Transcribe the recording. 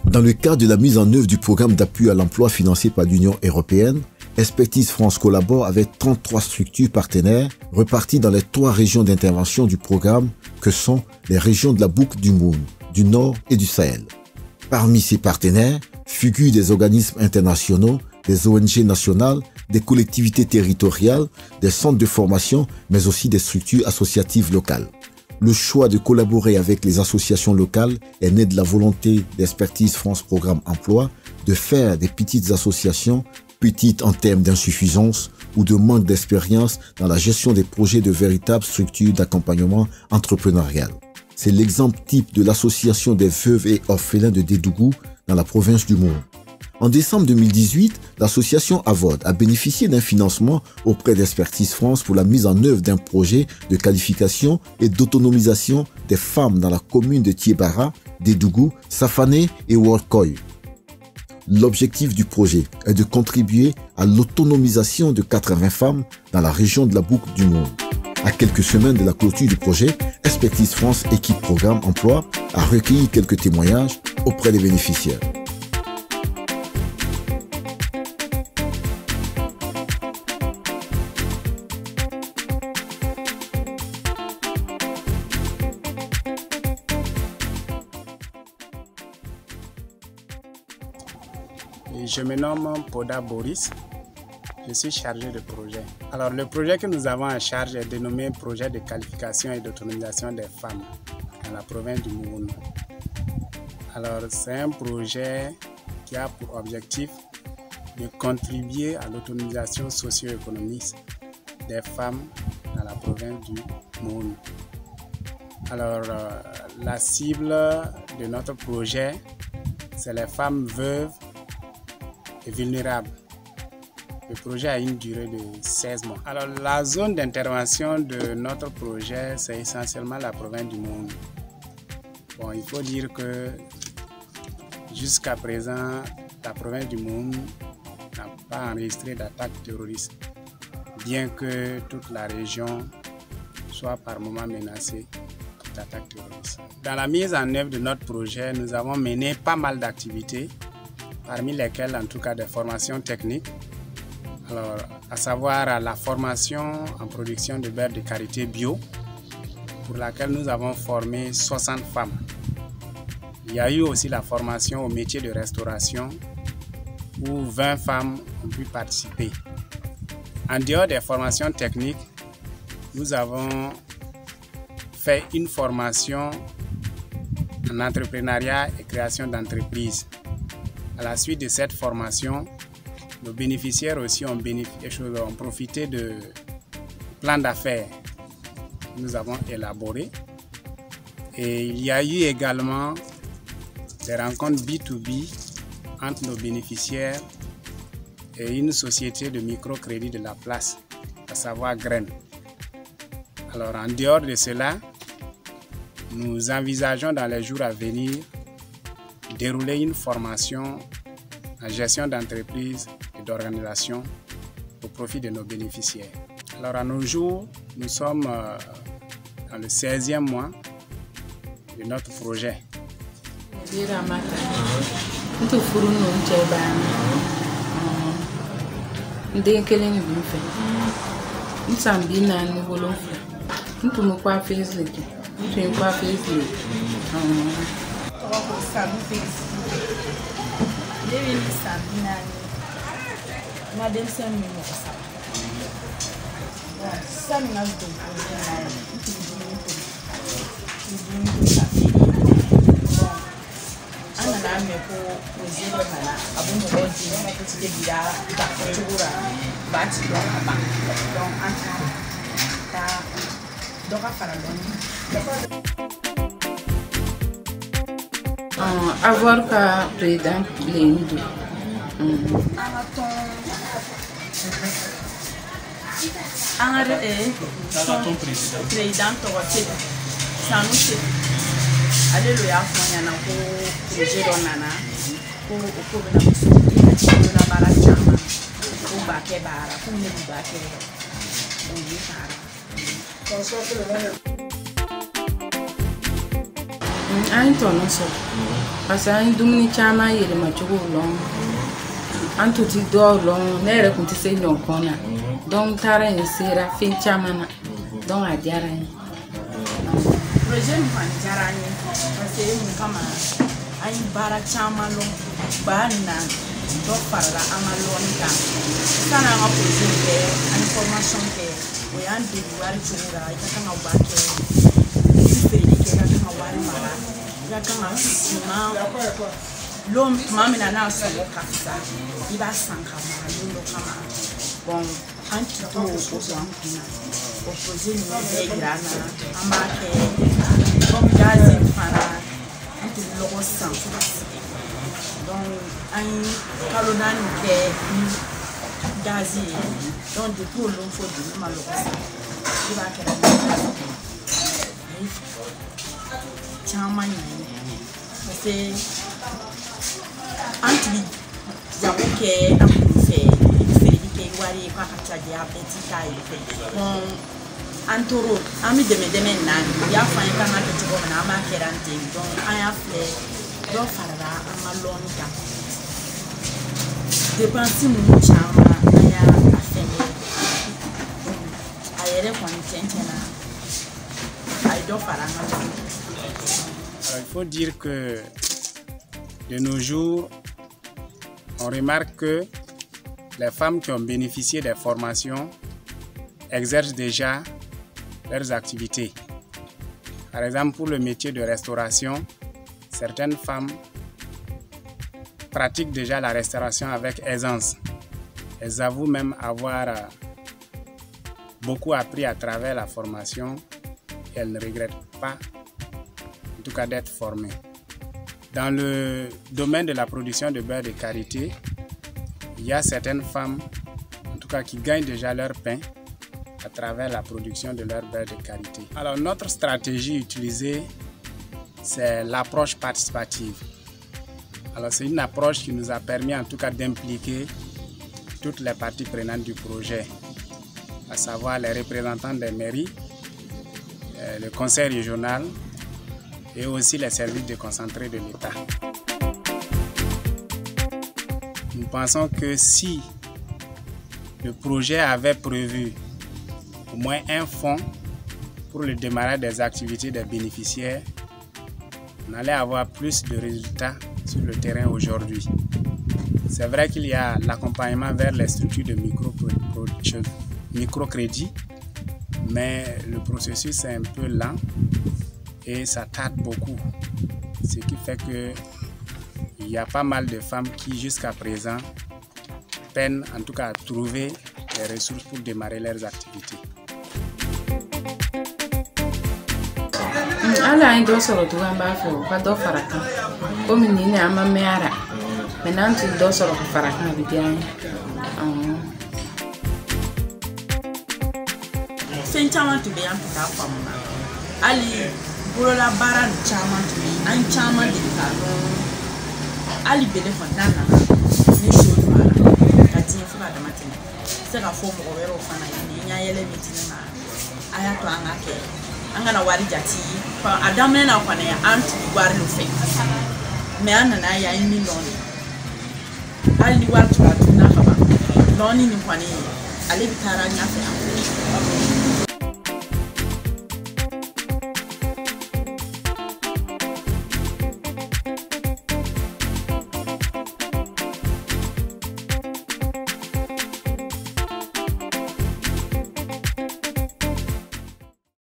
Dans le cadre de la mise en œuvre du programme d'appui à l'emploi financé par l'Union européenne, Expertise France collabore avec 33 structures partenaires reparties dans les 3 régions d'intervention du programme que sont les régions de la boucle du Moun, du Nord et du Sahel. Parmi ces partenaires figurent des organismes internationaux, des ONG nationales, des collectivités territoriales, des centres de formation, mais aussi des structures associatives locales. Le choix de collaborer avec les associations locales est né de la volonté d'Expertise France Programme Emploi de faire des petites associations, petites en termes d'insuffisance ou de manque d'expérience dans la gestion des projets de véritables structures d'accompagnement entrepreneurial. C'est l'exemple type de l'association des veuves et orphelins de Dédougou dans la province du Moun. En décembre 2018, l'association AVOD a bénéficié d'un financement auprès d'Expertise France pour la mise en œuvre d'un projet de qualification et d'autonomisation des femmes dans la commune de Thiébara, Dédougou, Safané et Workoy. L'objectif du projet est de contribuer à l'autonomisation de 80 femmes dans la région de la boucle du Monde. À quelques semaines de la clôture du projet, Expertise France équipe Programme Emploi a recueilli quelques témoignages auprès des bénéficiaires. Je me nomme Poda Boris, je suis chargé de projet. Alors le projet que nous avons en charge est dénommé Projet de qualification et d'autonomisation des femmes dans la province du Moun. Alors c'est un projet qui a pour objectif de contribuer à l'autonomisation socio-économique des femmes dans la province du Moun. Alors la cible de notre projet, c'est les femmes veuves et vulnérables. Le projet a une durée de 16 mois. Alors la zone d'intervention de notre projet, c'est essentiellement la province du Moun. Bon, il faut dire que jusqu'à présent, la province du Moun n'a pas enregistré d'attaque terroriste, bien que toute la région soit par moments menacée d'attaque terroriste. Dans la mise en œuvre de notre projet, nous avons mené pas mal d'activités, parmi lesquelles en tout cas des formations techniques, alors, à savoir la formation en production de beurre de karité bio, pour laquelle nous avons formé 60 femmes. Il y a eu aussi la formation au métier de restauration, où 20 femmes ont pu participer. En dehors des formations techniques, nous avons fait une formation en entrepreneuriat et création d'entreprises. À la suite de cette formation, nos bénéficiaires aussi ont profité de plans d'affaires que nous avons élaborés. Et il y a eu également des rencontres B2B entre nos bénéficiaires et une société de microcrédit de la place, à savoir Graines. Alors en dehors de cela, nous envisageons dans les jours à venir dérouler une formation en gestion d'entreprise et d'organisation au profit de nos bénéficiaires. Alors à nos jours, nous sommes dans le 16e mois de notre projet. Avoir qu'à président les deux. Président Alléluia, Fanyana, projet d'Onana, pour la Barachama, pour Bakebara, pour les Bakebara. An tɔnɔ sɔrɔ parce que an dumuni caman yɛlɛma cogo lɔn an tun ti dɔw lɔn ne yɛrɛ kun tɛ se ɲɔgɔn na donc taara yen sera fɛn caman na donc a diyara n ye. projet min kɔni diyara n ye parce que mun kama an ye baara caman lɔn ba na dɔ farala an ka lɔnni kan sanni an ka projet kɛ an ye formation kɛ o y'an dege wari cogo la i ka kan ka wari kɛ feereli kɛ i ka kan ka wari mara i ka kan ka suman lɔn tuma min na n'a sɔrɔ ka fisa i b'a san ka mara don dɔ kama bon an ti to o don an kunna o projet ninnu bɛɛ yira an na an b'a kɛ comme gazi fana an tun bɛ lɔgɔ san fo ka sigi donc an ye kalo 4 kɛ ni gazi ye donc depuis o lɔn fo bi ne ma lɔgɔ san i b'a kɛ caman ɲɛ parce que an tun bɛ jago kɛ an kun fɛ i bɛ feereli kɛ wari ye k'a ka ca de a bɛɛ ti k'a ye fɛ bon an tora an bɛ dɛmɛ naani u y'a fɔ an ye k'an ka kɛ cogo min na an b'a kɛ an ten donc an y'a filɛ dɔ farala an ka lɔnni kan dépense minnu caman an y'a fɛngɛ a yɛrɛ kɔni tiɲɛ na a ye dɔ fara an ka lɔnni. Il faut dire que de nos jours, on remarque que les femmes qui ont bénéficié des formations exercent déjà leurs activités. Par exemple, pour le métier de restauration, certaines femmes pratiquent déjà la restauration avec aisance. Elles avouent même avoir beaucoup appris à travers la formation et elles ne regrettent pas, en tout cas, d'être formées. Dans le domaine de la production de beurre de karité, il y a certaines femmes, en tout cas, qui gagnent déjà leur pain à travers la production de leur beurre de karité. Alors, notre stratégie utilisée, c'est l'approche participative. Alors, c'est une approche qui nous a permis, en tout cas, d'impliquer toutes les parties prenantes du projet, à savoir les représentants des mairies, le conseil régional et aussi les services déconcentrés de l'État. Nous pensons que si le projet avait prévu au moins un fonds pour le démarrage des activités des bénéficiaires, on allait avoir plus de résultats sur le terrain aujourd'hui. C'est vrai qu'il y a l'accompagnement vers les structures de microcrédit, mais le processus est un peu lent et ça tarde beaucoup. Ce qui fait qu'il y a pas mal de femmes qui, jusqu'à présent, peinent en tout cas à trouver les ressources pour démarrer leurs activités. Ala an dɔ sɔrɔ tugun an b'a fɛ u ka dɔ fara kan komi nin ne an ma mɛn ara mɛ n'an tun dɔ sɔrɔ ka fara kan a bɛ diya an ye. Fɛn caman tun bɛ yen an tun t'a faamu na hali bololabaara nin caman tun bɛ yen an caman de k'a dɔn hali bele kɔni n'a nana ne so don a la ka diɲɛ fo ka dama tɛmɛ se ka fɔ mɔgɔ wɛrɛw fana ye nin ɲayɛlɛ min di ne ma a y'a to an ka kɛ an kana wari jate a daminɛ na kɔni an tun bɛ wari nɔfɛ mɛ an nana ye an ye min lɔn hali ni wari tun ka tununa ka ban lɔnni nin kɔni ale bɛ taara ɲɛfɛ an bolo.